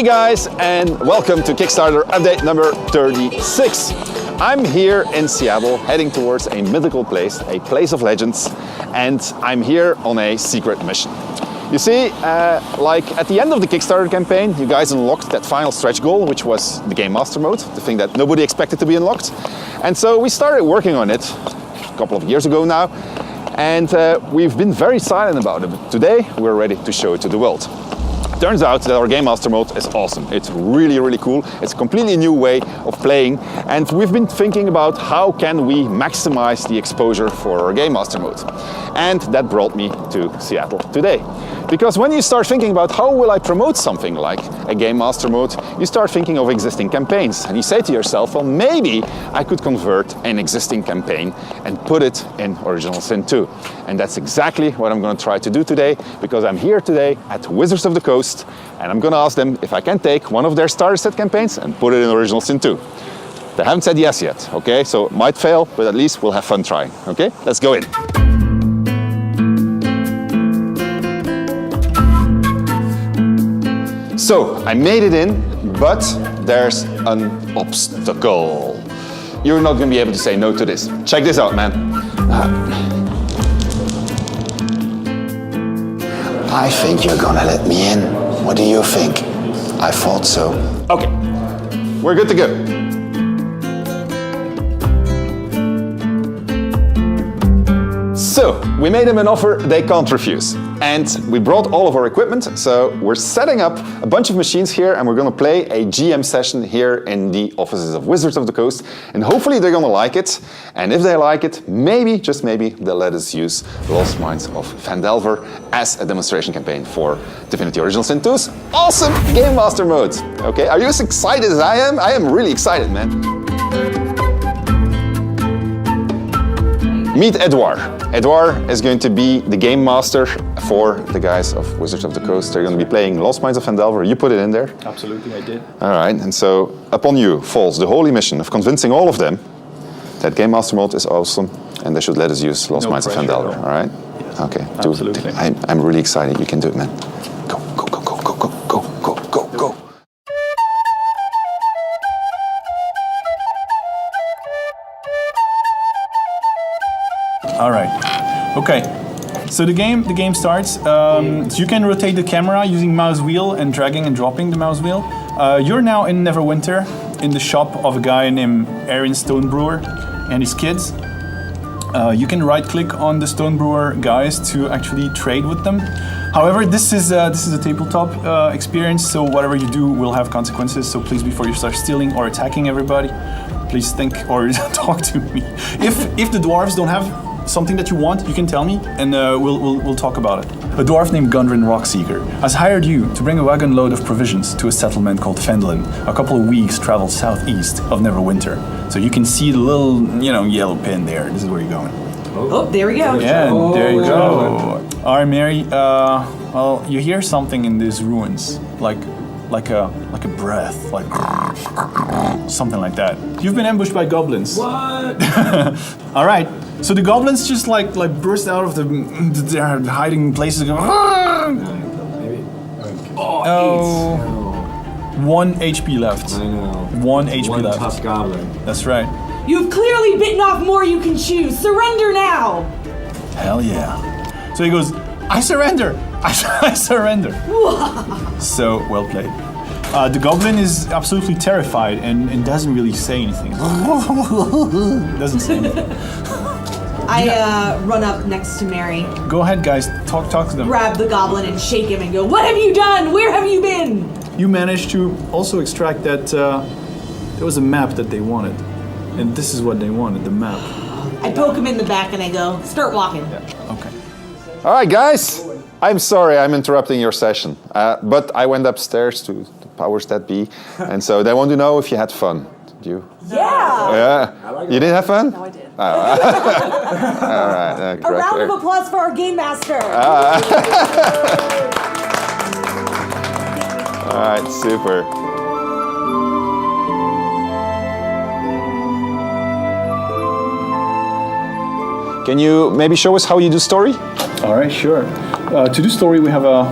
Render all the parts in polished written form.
Hey guys, and welcome to Kickstarter update number 36. I'm here in Seattle, heading towards a mythical place, a place of legends, and I'm here on a secret mission. You see, like at the end of the Kickstarter campaign, you guys unlocked that final stretch goal, which was the Game Master mode, the thing that nobody expected to be unlocked. And so we started working on it a couple of years ago now, and we've been very silent about it. But today, we're ready to show it to the world. Turns out that our Game Master mode is awesome. It's really, really cool. It's a completely new way of playing, and we've been thinking about how can we maximize the exposure for our Game Master mode. And that brought me to Seattle today. Because when you start thinking about how will I promote something like a Game Master mode, you start thinking of existing campaigns. And you say to yourself, well, maybe I could convert an existing campaign and put it in Original Sin 2. And that's exactly what I'm going to try to do today, because I'm here today at Wizards of the Coast, and I'm going to ask them if I can take one of their starter set campaigns and put it in Original Sin 2. They haven't said yes yet, okay? So it might fail, but at least we'll have fun trying, okay? Let's go in. So, I made it in, but there's an obstacle. You're not going to be able to say no to this. Check this out, man. I think you're gonna let me in. What do you think? I thought so. Okay, we're good to go. So, we made them an offer they can't refuse. And we brought all of our equipment, so we're setting up a bunch of machines here, and we're going to play a GM session here in the offices of Wizards of the Coast, and hopefully they're going to like it. And if they like it, maybe, just maybe, they'll let us use Lost Mines of Phandelver as a demonstration campaign for Divinity Original Sin 2's awesome Game Master mode. Okay, are you as excited as I am? I am really excited, man. Meet Edouard. Edouard is going to be the Game Master for the guys of Wizards of the Coast. They're going to be playing Lost Mines of Phandelver. You put it in there? Absolutely, I did. All right, and so upon you falls the holy mission of convincing all of them that Game Master mode is awesome and they should let us use Lost Mines of Phandelver, all right? Yes. Okay, absolutely. I'm really excited. You can do it, man. Go, go, go, go, go, go, go, go, go, go. All right. Okay. So the game starts. So you can rotate the camera using mouse wheel and dragging and dropping the mouse wheel. You're now in Neverwinter, in the shop of a guy named Aaron Stonebrewer and his kids. You can right-click on the Stonebrewer guys to actually trade with them. However, this is a tabletop experience, so whatever you do will have consequences. So please, before you start stealing or attacking everybody, please think or talk to me. If the dwarves don't have something that you want, you can tell me, and we'll talk about it. A dwarf named Gundren Rockseeker has hired you to bring a wagon load of provisions to a settlement called Fendlin, a couple of weeks travel southeast of Neverwinter. So you can see the little, yellow pin there. This is where you're going. Oh, there we go. Yeah, there you go. All right, Mary. Well, you hear something in these ruins, like a breath, like something like that. You've been ambushed by goblins. What? All right. So the goblins just like burst out of their hiding places. And go, Maybe. oh, 1 HP left. I know. 1 HP One left. tough goblin. That's right. You've clearly bitten off more you can chew. Surrender now. Hell yeah. So he goes, I surrender. I surrender. So well played. The goblin is absolutely terrified and doesn't really say anything. Doesn't say anything. I run up next to Mary, Go ahead, guys. Talk to them. grab the goblin and shake him and go, "What have you done? Where have you been?" You managed to also extract that there was a map that they wanted. And this is what they wanted, the map. I poke him in the back and I go, "Start walking." Yeah, okay. All right, guys. I'm sorry I'm interrupting your session, but I went upstairs to the powers that be, and so they want to know if you had fun. Did you? Yeah. Yeah. You didn't have fun? No, I did. All right. A round of applause for our game master. All right, super. Can you maybe show us how you do story? All right, sure. To do story, we have a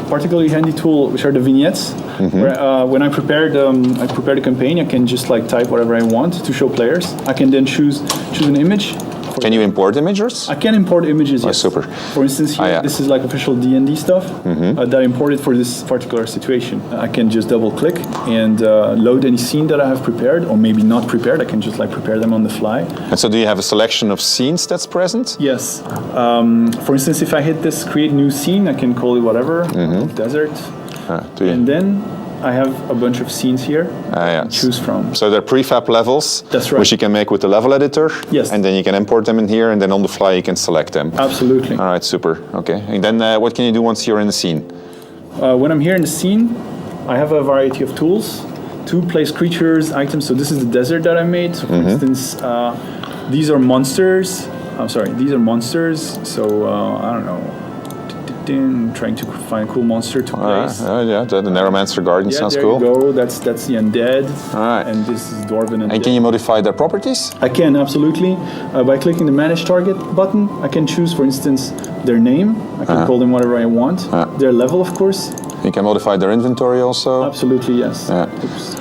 particularly handy tool, which are the vignettes. Where, when I prepared a campaign, I can just like type whatever I want to show players. I can then choose an image. Can you import images? I can import images, yes. Super. For instance, here, this is like official D&D stuff that I imported for this particular situation. I can just double click and load any scene that I have prepared, or maybe not prepared. I can just like prepare them on the fly. And so do you have a selection of scenes that's present? Yes. For instance, if I hit this create new scene, I can call it whatever, desert. And then I have a bunch of scenes here to choose from. So they're prefab levels, that's right, which you can make with the level editor. Yes. And then you can import them in here, and then on the fly you can select them. Absolutely. All right, super. Okay. And then what can you do once you're in the scene? When I'm here in the scene, I have a variety of tools to place creatures, items. So this is the desert that I made. So for instance, these are monsters. I'm sorry, these are monsters. So I don't know. Trying to find a cool monster to place. Yeah, the Neuromancer Garden sounds cool. There you go. That's the undead. All right. And this is Dwarven undead. And can you modify their properties? I can, absolutely. By clicking the Manage Target button, I can choose, for instance, their name. I can call them whatever I want. Their level, of course. You can modify their inventory also? Absolutely, yes. Oops.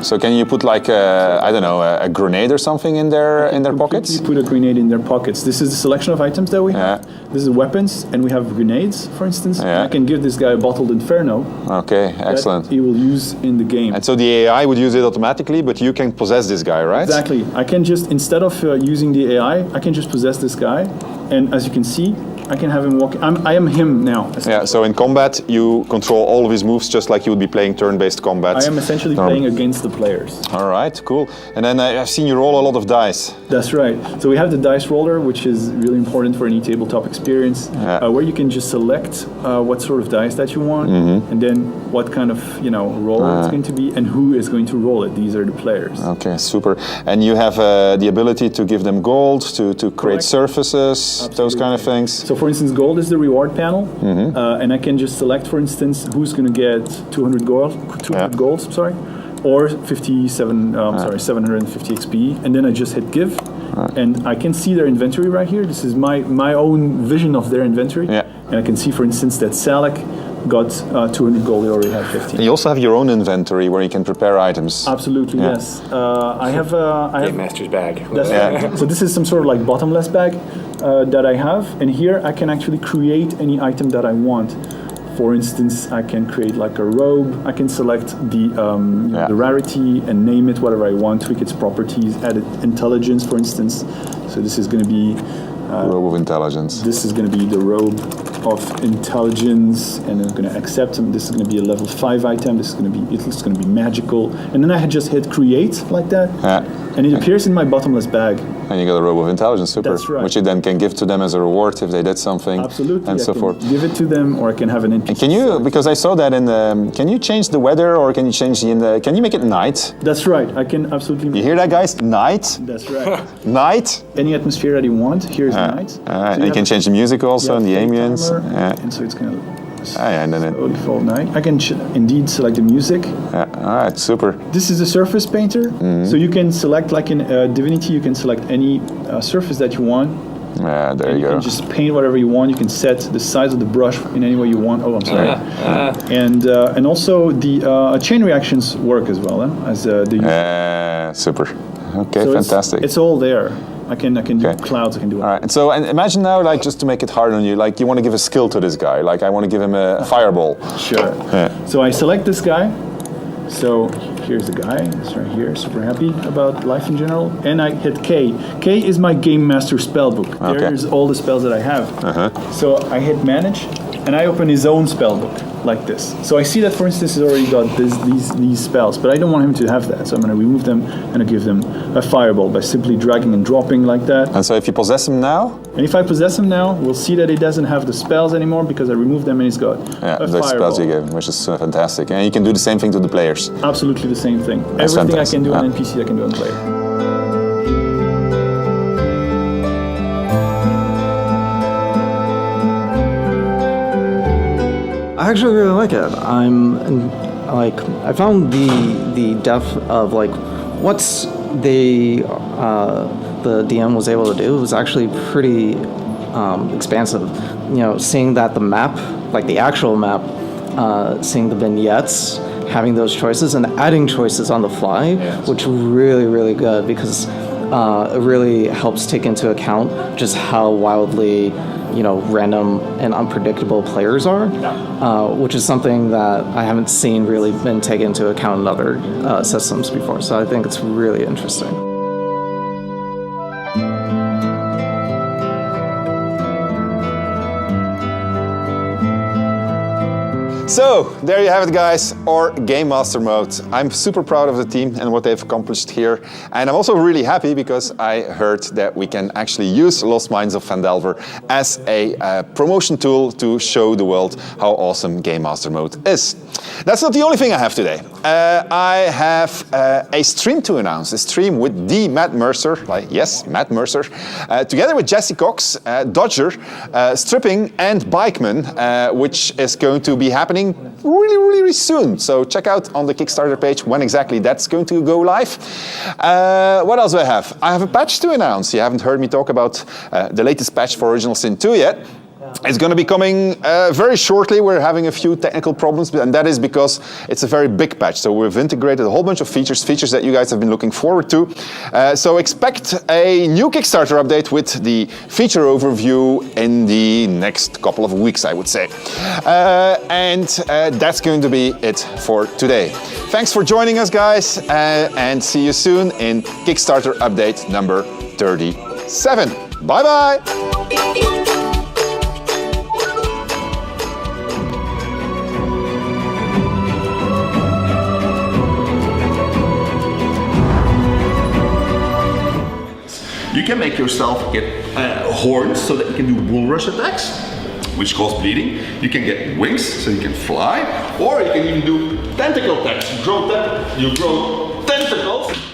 So can you put like a grenade or something in their pockets? Put a grenade in their pockets. This is the selection of items that we have. This is weapons, and we have grenades, for instance. I can give this guy a bottled Inferno. Okay, excellent. That he will use in the game. And so the AI would use it automatically, but you can possess this guy, right? Exactly. I can just, instead of using the AI, I can just possess this guy, and as you can see, I can have him walk. I am him now. Yeah, so in combat, you control all of his moves just like you would be playing turn-based combat. I am essentially playing against the players. All right, cool. And then I've seen you roll a lot of dice. That's right. So we have the dice roller, which is really important for any tabletop experience, where you can just select what sort of dice that you want, and then what kind of roll it's going to be, and who is going to roll it. These are the players. Okay, super. And you have the ability to give them gold, to create surfaces, those kind of things. So for instance, gold is the reward panel, and I can just select, for instance, who's going to get 200 gold, or 750 XP, and then I just hit give, and I can see their inventory right here. This is my own vision of their inventory, and I can see, for instance, that Salak got 200 gold. They already have 15. You also have your own inventory where you can prepare items. Absolutely, yes. I have Game Master's bag. So this is some sort of like bottomless bag that I have, and here I can actually create any item that I want. For instance, I can create like a robe. I can select the rarity and name it whatever I want, tweak its properties, add intelligence, for instance. So this is going to be robe of intelligence. This is going to be the robe of intelligence, and I'm going to accept them. This is going to be a level 5 item. This is going to be magical, and then I had just hit create like that, and it appears in my bottomless bag. And you got a robe of intelligence, super. That's right. Which you then can give to them as a reward if they did something. Absolutely. And so forth. Give it to them, or I can have an NPC. And can you, because I saw that in the, can you change the weather, or can you change can you make it night? That's right. I can absolutely. You hear that, guys? Night. That's right. Night. Any atmosphere that you want. Here's night. And you can change the music also and the ambience. And so it's going to. And then slowly fall night. I can indeed select the music. All right, super. This is a surface painter, so you can select, like in Divinity, you can select any surface that you want. There you You go. can just paint whatever you want. You can set the size of the brush in any way you want. Oh, I'm sorry. And also the chain reactions work as well as the. Super. Okay, so fantastic. It's all there. I can do clouds. I can do. All right. And so, and imagine now, like, just to make it hard on you, like, you want to give a skill to this guy. Like, I want to give him a fireball. Sure. So I select this guy. So here's the guy. It's right here. Super happy about life in general. And I hit K. K is my Game Master spellbook. There's all the spells that I have. So I hit Manage, and I open his own spellbook like this. So I see that, for instance, he's already got these spells, but I don't want him to have that. So I'm going to remove them and I give them a fireball by simply dragging and dropping like that. And so if you possess him now? And if I possess him now, we'll see that he doesn't have the spells anymore because I removed them and he's got a the spells you gave him, which is fantastic. And you can do the same thing to the players. Absolutely the same thing. That's Everything fantastic. I can do on NPC, I can do on player. I actually really like it. I found the depth of like what's the DM was able to do was actually pretty expansive. Seeing that the map, like the actual map, seeing the vignettes, having those choices and adding choices on the fly, which really, really good because it really helps take into account just how wildly, random and unpredictable players are, which is something that I haven't seen really been taken into account in other systems before. So I think it's really interesting. So, there you have it guys, our Game Master mode. I'm super proud of the team and what they've accomplished here. And I'm also really happy because I heard that we can actually use Lost Mines of Phandelver as a promotion tool to show the world how awesome Game Master mode is. That's not the only thing I have today. I have a stream to announce, a stream with the Matt Mercer, yes, Matt Mercer, together with Jesse Cox, Dodger, Stripping and Bikeman, which is going to be happening really, really soon. So check out on the Kickstarter page when exactly that's going to go live. What else do I have? I have a patch to announce. You haven't heard me talk about the latest patch for Original Sin 2 yet. It's going to be coming very shortly. We're having a few technical problems, and that is because it's a very big patch. So we've integrated a whole bunch of features that you guys have been looking forward to. So expect a new Kickstarter update with the feature overview in the next couple of weeks, I would say. And that's going to be it for today. Thanks for joining us, guys, and see you soon in Kickstarter update number 37. Bye-bye! You can make yourself get horns so that you can do bull rush attacks, which cause bleeding. You can get wings so you can fly, or you can even do tentacle attacks. You grow tentacles.